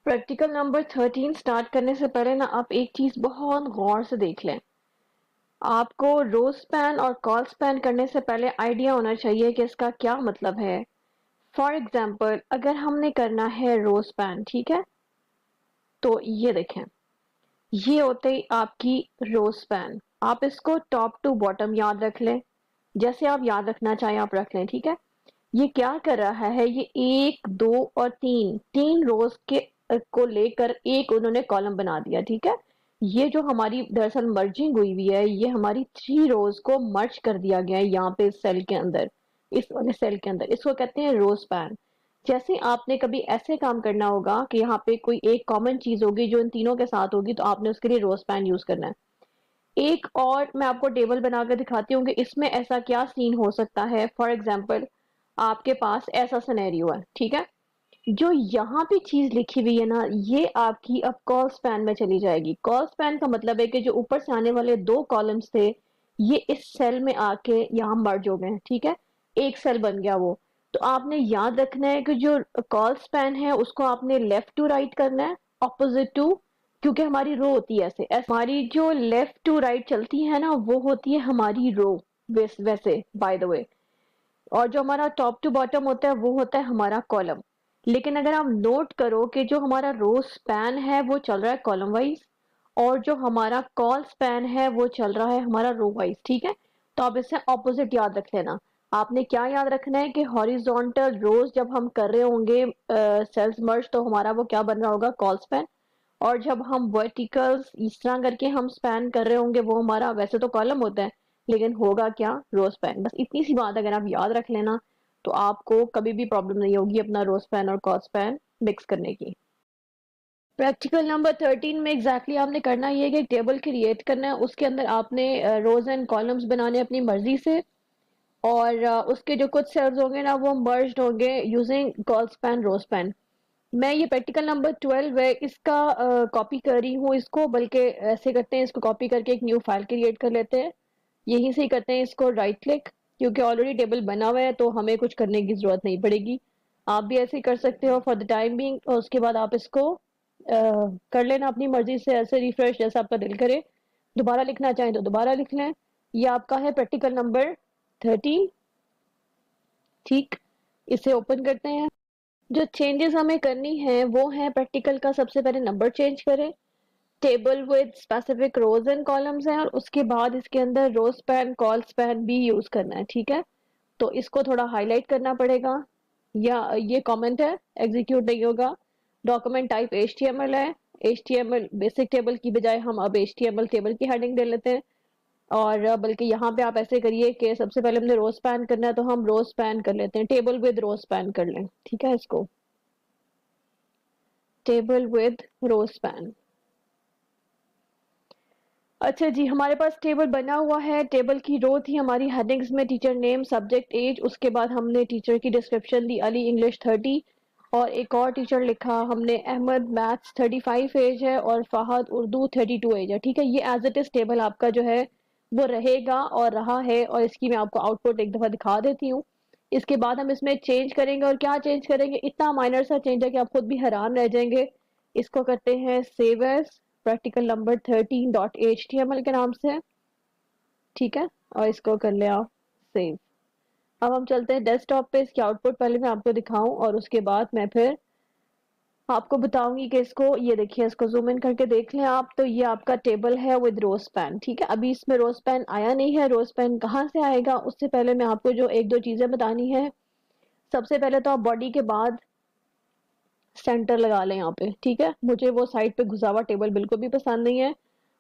Practical number 13 start करने से पहले ना आप एक चीज बहुत गौर से देख लें। आपको रो स्पैन और कॉल स्पैन करने से पहले आइडिया होना चाहिए कि इसका क्या मतलब है। फॉर एग्जाम्पल अगर हमने करना है रो स्पैन, ठीक है, तो ये देखें, ये होते ही आपकी रो स्पैन। आप इसको टॉप टू बॉटम याद रख लें, जैसे आप याद रखना चाहें आप रख लें, ठीक है। ये क्या कर रहा है, ये एक दो और तीन तीन रोज के को लेकर एक उन्होंने कॉलम बना दिया, ठीक है। ये जो हमारी दरअसल मर्जिंग हुई हुई है, ये हमारी 3 रोज को मर्ज कर दिया गया है यहाँ पे इस सेल के अंदर, इस वाले सेल के अंदर। इसको कहते हैं रो स्पैन। जैसे आपने कभी ऐसे काम करना होगा कि यहाँ पे कोई एक कॉमन चीज होगी जो इन तीनों के साथ होगी, तो आपने उसके लिए रो स्पैन यूज करना है। एक और मैं आपको टेबल बनाकर दिखाती हूँ कि इसमें ऐसा क्या सीन हो सकता है। फॉर एग्जाम्पल आपके पास ऐसा सिनेरियो है, ठीक है। जो यहाँ पे चीज लिखी हुई है ना, ये आपकी अब कॉल स्पैन में चली जाएगी। कॉल स्पैन का मतलब है कि जो ऊपर से आने वाले 2 कॉलम्स थे, ये इस सेल में आके यहाँ मर्ज हो गए, ठीक है। एक सेल बन गया वो। तो आपने याद रखना है कि जो कॉल स्पैन है उसको आपने लेफ्ट टू राइट करना है, ऑपोजिट टू, क्योंकि हमारी रो होती है ऐसे हमारी जो लेफ्ट टू राइट चलती है ना, वो होती है हमारी रो। वैसे बाय द वे, और जो हमारा टॉप टू बॉटम होता है वो होता है हमारा कॉलम। लेकिन अगर आप नोट करो कि जो हमारा रो स्पैन है वो चल रहा है कॉलम वाइज, और जो हमारा कॉल स्पैन है वो चल रहा है हमारा रो वाइज, ठीक है। तो आप इससे ऑपोजिट याद रख लेना। आपने क्या याद रखना है कि हॉरिजॉन्टल रोज जब हम कर रहे होंगे सेल्स मर्ज, तो हमारा वो क्या बन रहा होगा, कॉल स्पैन। और जब हम वर्टिकल्स इस तरह करके हम स्पैन कर रहे होंगे, वो हमारा वैसे तो कॉलम होता है, लेकिन होगा क्या, रो स्पैन। बस इतनी सी बात अगर आप याद रख लेना, तो आपको कभी भी प्रॉब्लम नहीं होगी अपना रो स्पैन और कॉल स्पैन मिक्स करने की। प्रैक्टिकल नंबर 13 में एग्जैक्टली आपने करना ये है कि एक टेबल क्रिएट करना है, उसके अंदर आपने रोज एंड कॉलम्स बनाने अपनी मर्जी से, और उसके जो कुछ सेल्स होंगे ना वो मर्ज्ड होंगे using col span row span. मैं ये प्रैक्टिकल नंबर 12 है, इसका कॉपी कर रही हूँ इसको, बल्कि ऐसे करते हैं, इसको कॉपी करके एक न्यू फाइल क्रिएट कर लेते हैं। यहीं से ही करते हैं इसको राइट क्लिक, क्योंकि ऑलरेडी टेबल बना हुआ है तो हमें कुछ करने की जरूरत नहीं पड़ेगी। आप भी ऐसे ही कर सकते हो फॉर द टाइम बिंग, और उसके बाद आप इसको कर लेना अपनी मर्जी से, ऐसे रिफ्रेश जैसा आपका दिल करे। दोबारा लिखना चाहें तो दोबारा लिख लें। ये आपका है प्रैक्टिकल नंबर 13, ठीक। इसे ओपन करते हैं। जो चेंजेस हमें करनी है वो है प्रैक्टिकल का, सबसे पहले नंबर चेंज करें। Table with specific rows and columns हैं, और उसके बाद इसके अंदर रो स्पैन कॉल स्पैन भी यूज करना है, ठीक है। तो इसको थोड़ा हाईलाइट करना पड़ेगा, या ये कमेंट है, एग्जीक्यूट नहीं होगा। डॉक्यूमेंट टाइप HTML है। HTML बेसिक टेबल की बजाय हम अब HTML टेबल की हेडिंग दे लेते हैं। और बल्कि यहाँ पे आप ऐसे करिए कि सबसे पहले हमने रो स्पैन करना है, तो हम रो स्पैन कर लेते हैं, टेबल विद रो स्पैन कर लें, ठीक है। इसको टेबल विद रो स्पैन। अच्छा जी, हमारे पास टेबल बना हुआ है। टेबल की रो थी हमारी हेडिंग्स में, टीचर नेम, सब्जेक्ट, एज, उसके बाद हमने टीचर की डिस्क्रिप्शन दी, अली इंग्लिश 30, और एक और टीचर लिखा हमने, अहमद मैथ्स 35 एज है, और फहद उर्दू 32 एज है, ठीक है। ये एज इट इज टेबल आपका जो है वो रहेगा और रहा है, और इसकी मैं आपको आउटपुट एक दफा दिखा देती हूँ। इसके बाद हम इसमें चेंज करेंगे, और क्या चेंज करेंगे, इतना माइनर सा चेंज है कि आप खुद भी हैरान रह जाएंगे। इसको करते हैं save as, practical number 13.html के नाम से, ठीक है। और इसको कर लिया सेव। अब हम चलते हैं डेस्कटॉप पे। इसकी आउटपुट पहले मैं आपको दिखाऊं, और उसके बाद मैं फिर आपको बताऊंगी कि इसको, ये देखिए, इसको जूम इन करके देख लें आप, तो ये आपका टेबल है विद रो स्पैन, ठीक है। अभी इसमें रो स्पैन आया नहीं है। रो स्पैन कहाँ से आएगा, उससे पहले मैं आपको जो एक दो चीजें बतानी है। सबसे पहले तो आप बॉडी के बाद सेंटर लगा लें यहाँ पे, ठीक है। मुझे वो साइड पे घुसा हुआ टेबल बिल्कुल भी पसंद नहीं है।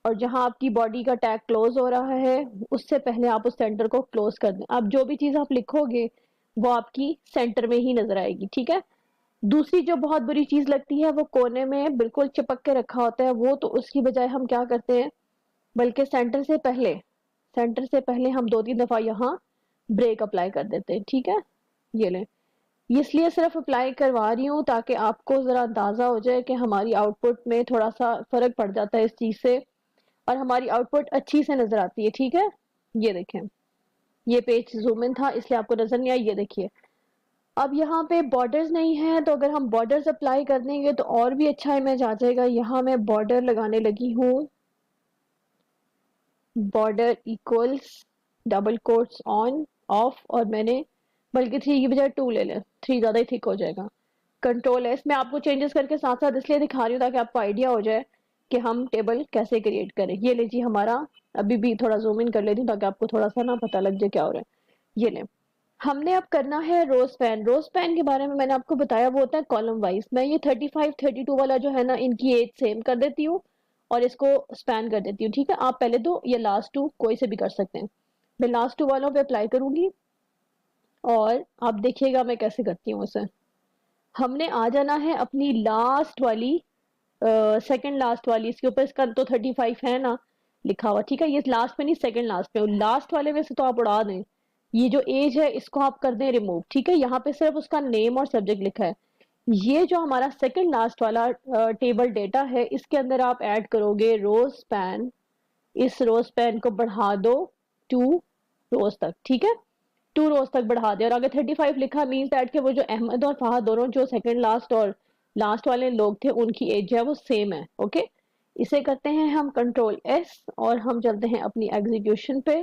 और जहां आपकी बॉडी का टैग क्लोज हो रहा है, उससे पहले आप उस सेंटर को क्लोज कर दें। अब जो भी चीज आप लिखोगे वो आपकी सेंटर में ही नजर आएगी, ठीक है। दूसरी जो बहुत बुरी चीज लगती है, वो कोने में बिल्कुल चिपक के रखा होता है वो, तो उसकी बजाय हम क्या करते हैं, बल्कि सेंटर से पहले हम 2-3 दफा यहाँ ब्रेक अप्लाई कर देते हैं, ठीक है। ये लें, इसलिए सिर्फ अप्लाई करवा रही हूँ ताकि आपको जरा अंदाजा हो जाए कि हमारी आउटपुट में थोड़ा सा फर्क पड़ जाता है इस चीज से, और हमारी आउटपुट अच्छी से नजर आती है, ठीक है। ये देखें, ये पेज जूम इन था इसलिए आपको नजर नहीं आई, ये देखिए अब यहाँ पे बॉर्डर्स नहीं है, तो अगर हम बॉर्डर्स अप्लाई कर देंगे तो और भी अच्छा इमेज आ जाएगा। यहाँ मैं बॉर्डर लगाने लगी हूँ, border equals double quotes on off, और मैंने बल्कि 3 की बजाय 2 ले लें, 3 ज़्यादा ही थिक हो जाएगा। Control S. मैं आपको चेंजेस करके साथ साथ इसलिए दिखा रही हूँ ताकि आपको आइडिया हो जाए कि हम टेबल कैसे क्रिएट करें। ये लीजिए हमारा, अभी भी थोड़ा जूम इन कर लेती हूँ ताकि आपको थोड़ा सा ना पता लग जाए क्या हो रहा है। ये लें, हमने अब करना है रोज पैन। रोज पैन के बारे में मैंने आपको बताया, वो होता है कॉलम वाइज। मैं ये 35 32 वाला जो है ना, इनकी एज सेम कर देती हूँ और इसको स्पैन कर देती हूँ। ठीक है, आप पहले दो या लास्ट टू कोई से भी कर सकते हैं। मैं लास्ट टू वालों पे अप्लाई करूंगी और आप देखिएगा मैं कैसे करती हूँ उसे। हमने आ जाना है अपनी लास्ट वाली, सेकंड लास्ट वाली, इसके ऊपर इसका तो 35 है ना लिखा हुआ। ठीक है, ये लास्ट में नहीं, सेकंड लास्ट पे। लास्ट वाले में से तो आप उड़ा दें, ये जो एज है इसको आप कर दें रिमूव। ठीक है, यहाँ पे सिर्फ उसका नेम और सब्जेक्ट लिखा है। ये जो हमारा सेकंड लास्ट वाला टेबल डेटा है, इसके अंदर आप ऐड करोगे रोज स्पैन। इस रोज स्पैन को बढ़ा दो 2 रोज तक। ठीक है, 2 रोज तक बढ़ा दे, और आगे 35 लिखा मीन्स दैट कि वो जो अहमद और फहद दोनों जो सेकंड लास्ट और लास्ट वाले लोग थे, उनकी एज जो है वो सेम है। ओके, इसे करते हैं हम कंट्रोल एस और हम चलते हैं अपनी एग्जीक्यूशन पे।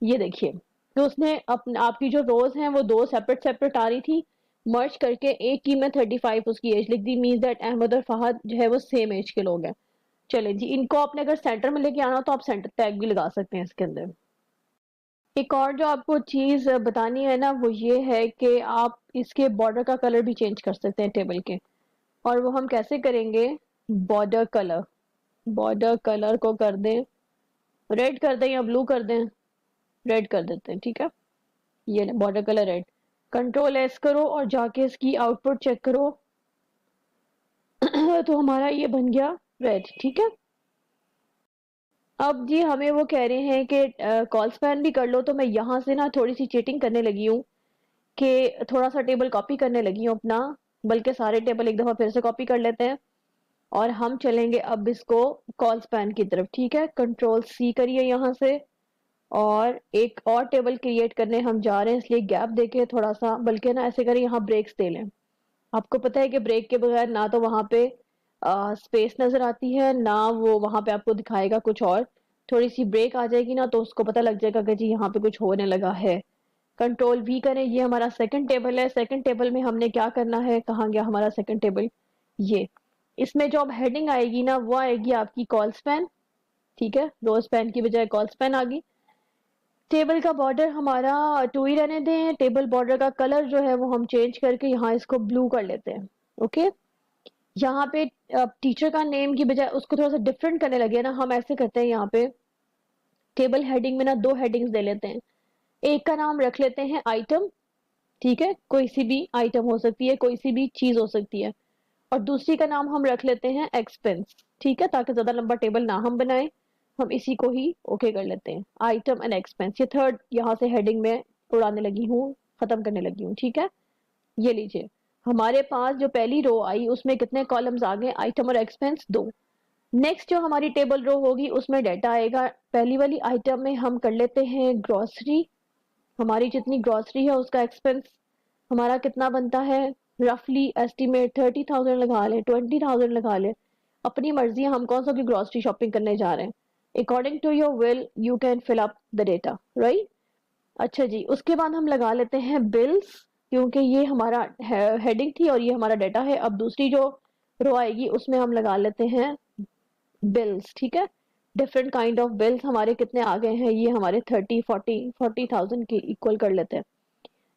ये देखिए, तो उसने आपकी जो रोज हैं वो दो सेपरेट सेपरेट आ रही थी, मर्ज करके एक की मैं 35 उसकी एज लिख दी, मीन्स दैट अहमद और फहद जो है वो सेम एज के लोग हैं। चलें जी, इनको आपने अगर सेंटर में लेके आना तो आप सेंटर टैग भी लगा सकते हैं इसके अंदर। एक और जो आपको चीज बतानी है ना, वो ये है कि आप इसके बॉर्डर का कलर भी चेंज कर सकते हैं टेबल के। और वो हम कैसे करेंगे? बॉर्डर कलर, बॉर्डर कलर को कर दें रेड, कर दें या ब्लू कर दें? रेड कर देते हैं। ठीक है, ये border colour red. Control S करो और जाके इसकी आउटपुट चेक करो तो हमारा ये बन गया रेड। ठीक है, अब जी हमें वो कह रहे हैं कि कॉल स्पैन भी कर लो, तो मैं यहाँ से ना थोड़ी सी चीटिंग करने लगी हूँ कि थोड़ा सा टेबल कॉपी करने लगी हूँ अपना, बल्कि सारे टेबल एक दफा फिर से कॉपी कर लेते हैं और हम चलेंगे अब इसको कॉल स्पैन की तरफ। ठीक है, कंट्रोल सी करिए यहाँ से, और एक और टेबल क्रिएट करने हम जा रहे हैं, इसलिए गैप देके थोड़ा सा, बल्कि ना ऐसे करें, यहाँ ब्रेक्स दे लें। आपको पता है कि ब्रेक के बगैर ना तो वहां पे स्पेस नजर आती है, ना वो वहां पे आपको दिखाएगा कुछ और। थोड़ी सी ब्रेक आ जाएगी ना तो उसको पता लग जाएगा कि जी यहाँ पे कुछ होने लगा है। कंट्रोल वी करें, ये हमारा सेकंड टेबल है। सेकंड टेबल में हमने क्या करना है, कहाँ गया हमारा सेकंड टेबल? ये, इसमें जो अब हेडिंग आएगी ना, वो आएगी आपकी कॉल स्पैन। ठीक है, रो स्पैन की बजाय कॉल स्पैन आ गई। टेबल का बॉर्डर हमारा 2 ही रहने दें। टेबल बॉर्डर का कलर जो है वो हम चेंज करके यहाँ इसको ब्लू कर लेते हैं। ओके, यहाँ पे टीचर का नेम की बजाय उसको थोड़ा सा डिफरेंट करने लगे ना, हम ऐसे करते हैं यहाँ पे टेबल हेडिंग में ना 2 हेडिंग्स दे लेते हैं। एक का नाम रख लेते हैं आइटम। ठीक है, कोई सी भी आइटम हो सकती है, कोई सी भी चीज हो सकती है। और दूसरी का नाम हम रख लेते हैं एक्सपेंस। ठीक है, ताकि ज्यादा लंबा टेबल ना हम बनाए, हम इसी को ही ओके कर लेते हैं, आइटम एंड एक्सपेंस। ये थर्ड यहाँ से हेडिंग में उड़ाने लगी हूँ, खत्म करने लगी हूँ। ठीक है, ये लीजिए, हमारे पास जो पहली रो आई उसमें कितने कॉलम्स आ गए? आइटम और एक्सपेंस 2। नेक्स्ट जो हमारी टेबल रो होगी उसमें डाटा आएगा। पहली वाली आइटम में हम कर लेते हैं ग्रोसरी। हमारी जितनी ग्रोसरी है उसका एक्सपेंस हमारा कितना बनता है? रफली एस्टिमेट 30,000 लगा लें, 20,000 लगा लें, अपनी मर्जी है हम कौन सा की ग्रोसरी शॉपिंग करने जा रहे हैं। According to your will you can fill up the data, right. अच्छा जी, उसके बाद हम लगा लेते हैं बिल्स, क्योंकि ये हमारा हेडिंग थी और ये हमारा डाटा है। अब दूसरी जो रो आएगी उसमें हम लगा लेते हैं बिल्स। ठीक है, डिफरेंट काइंड ऑफ बिल्स हमारे कितने आ गए हैं? ये हमारे 40,000 के इक्वल कर लेते हैं।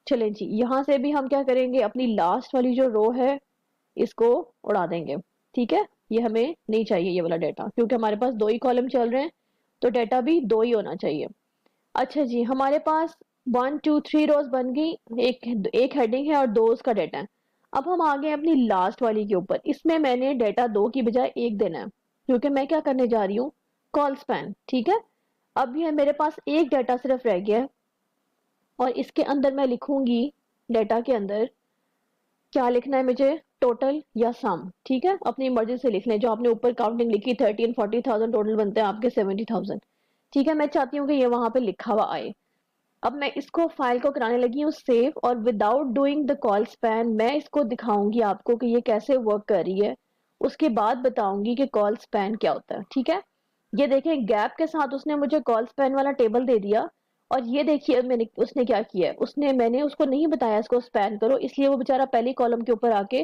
चलें जी, यहाँ से भी हम क्या करेंगे, अपनी लास्ट वाली जो रो है इसको उड़ा देंगे। ठीक है, ये हमें नहीं चाहिए ये वाला डाटा, क्योंकि हमारे पास 2 ही कॉलम चल रहे हैं, तो डाटा भी 2 ही होना चाहिए। अच्छा जी, हमारे पास 1 2 3 रोज बन गई, एक हेडिंग है और 2 उसका डाटा है। अब हम आ गए अपनी लास्ट वाली के ऊपर। इसमें मैंने डाटा 2 की बजाय 1 देना है, क्योंकि मैं क्या करने जा रही हूँ, कॉल स्पैन। ठीक है, अब ये मेरे पास एक डाटा सिर्फ रह गया है और इसके अंदर मैं लिखूंगी, डाटा के अंदर क्या लिखना है मुझे, टोटल या सम। ठीक है, अपनी मर्जी से लिख लें, जो आपने ऊपर काउंटिंग लिखी 30 एंड 40,000 टोटल बनते हैं आपके 70,000। ठीक है, मैं चाहती हूँ कि ये वहां पे लिखा हुआ आए। अब मैं इसको फाइल को कराने लगी हूँ सेव, और without doing the call span मैं इसको दिखाऊंगी आपको कि ये कैसे वर्क कर रही है। उसके बाद बताऊंगी कि कॉल स्पैन क्या होता है। ठीक है, ये देखें गैप के साथ उसने मुझे कॉल स्पैन वाला टेबल दे दिया। और ये देखिए मैंने उसने क्या किया है, मैंने उसको नहीं बताया इसको स्पैन करो, इसलिए वो बेचारा पहली कॉलम के ऊपर आके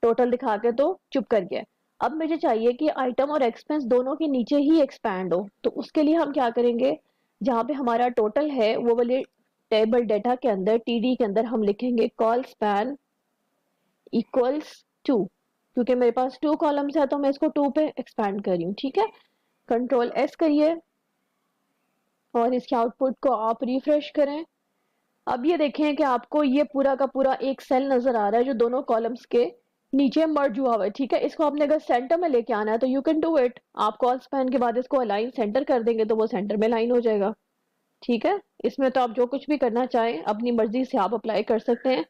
टोटल दिखा के तो चुप कर गया। अब मुझे चाहिए कि आइटम और एक्सपेंस दोनों के नीचे ही एक्सपैंड हो, तो उसके लिए हम क्या करेंगे, जहाँ पे हमारा टोटल है वो वाले टेबल डेटा के अंदर टीडी के अंदर हम लिखेंगे कॉल स्पैन इक्वल्स टू, क्योंकि मेरे पास 2 कॉलम्स है तो मैं इसको 2 पे एक्सपैंड कर रही हूँ। ठीक है, कंट्रोल एस करिए और इसके आउटपुट को आप रिफ्रेश करें। अब ये देखें कि आपको ये पूरा का पूरा एक सेल नजर आ रहा है जो दोनों कॉलम्स के नीचे मर्ज हुआ हुआ है। ठीक है, इसको आपने अगर सेंटर में लेके आना है तो यू कैन डू इट। आप कॉल स्पैन के बाद इसको अलाइन सेंटर कर देंगे तो वो सेंटर में लाइन हो जाएगा। ठीक है, इसमें तो आप जो कुछ भी करना चाहें अपनी मर्जी से आप अप्लाई कर सकते हैं,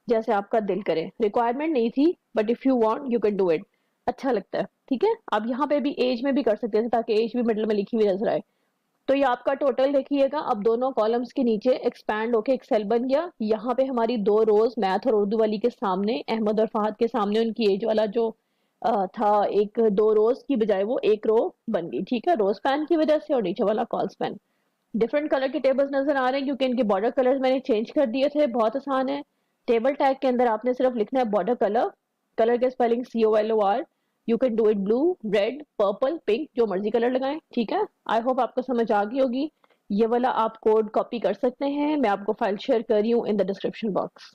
जैसे आपका दिल करे। रिक्वायरमेंट नहीं थी, but if you want you can do it, अच्छा लगता है। ठीक है, आप यहाँ पे भी एज में भी कर सकते हैं ताकि एज भी मिडिल में लिखी हुई नजर आए। तो ये आपका टोटल देखिएगा, अब दोनों कॉलम्स के नीचे एक्सपैंड होके एक सेल बन गया। यहाँ पे हमारी 2 रोज मैथ और उर्दू वाली के सामने, अहमद और फहद के सामने उनकी एज वाला जो था, एक 2 रोज की बजाय वो 1 रो बन गई। ठीक है, रोज पैन की वजह से, और नीचे वाला कॉल स्पैन। डिफरेंट कलर के टेबल्स नजर आ रहे हैं क्योंकि इनके बॉर्डर कलर्स मैंने चेंज कर दिए थे। बहुत आसान है, टेबल टैग के अंदर आपने सिर्फ लिखना है बॉर्डर कलर। कलर के spelling COLOR। You can do it blew, red, purple, pink, जो मर्जी कलर लगाएं। ठीक है, आई होप आपको समझ आ गई होगी। ये वाला आप कोड कॉपी कर सकते हैं, मैं आपको फाइल शेयर कर रही हूँ इन द डिस्क्रिप्शन बॉक्स।